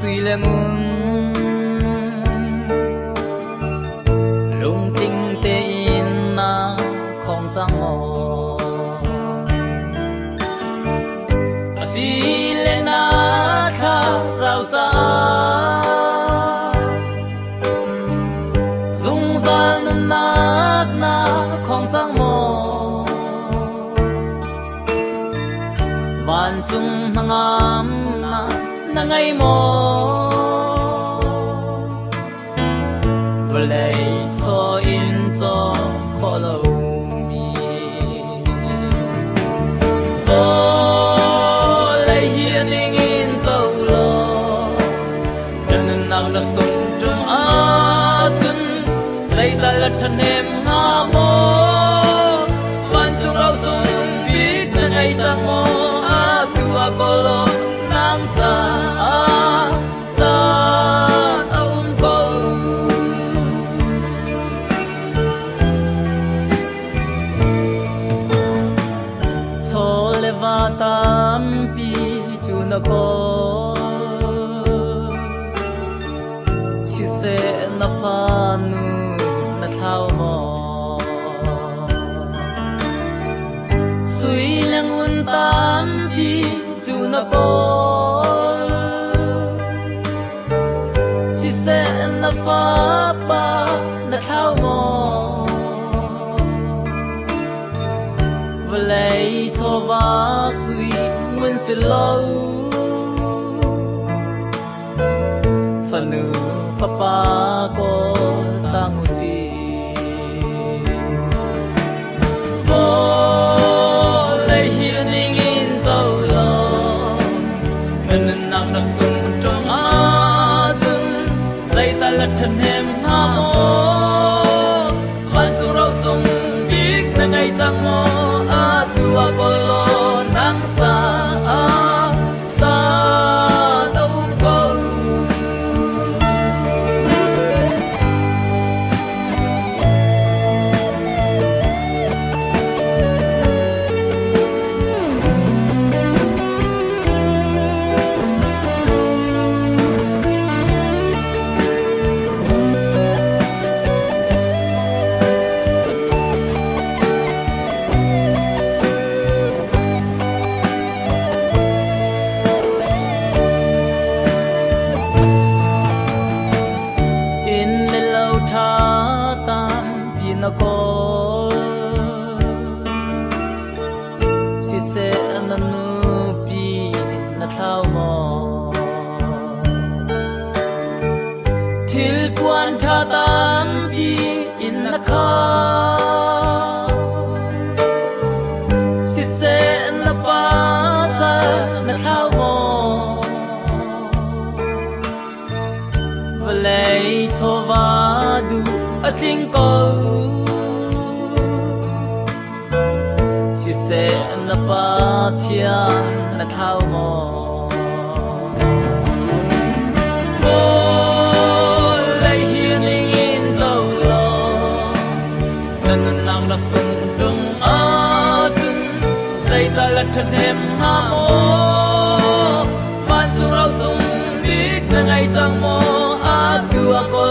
suy lệ ngôn lung tinh tê in na không giang mò si lệ na tha rau cha dung gian na không giang mò ban chung ngam na ngày mò vừa lấy cho in cho khó lâu mi ô lấy hiền in dâu lo đừng nặng là sung trong á thân dây ta là thân em hà mô ban chung rau sung biết là ngày chẳng mô á tua có lo nang cha tam pi chu na ko si se na fa nu na thao mo sui lang un tam pi chu na ko si se na fa pa na thao mo lấy cho va suy nguyên sẽ lâu phần nữ pha pa có thang si vô lấy hiền in dâu lo mình nặng là sung trong á thân dây ta là thân em hà mô ban chung rau sung biết là ngày chẳng mô tua có lo nắng cha đâu có na ko si se na nu pi na thao mo thil quan tha tam pi in na kha si se na pa sa na thao mo vlei cho va du a ting ko sẽ na pa thiên na thao mò ô lấy hiền in dâu lo nâng nang na sung trong á thân dây ta là thân em hà mô ban chung rau sung biết là ngày chẳng mò á tua có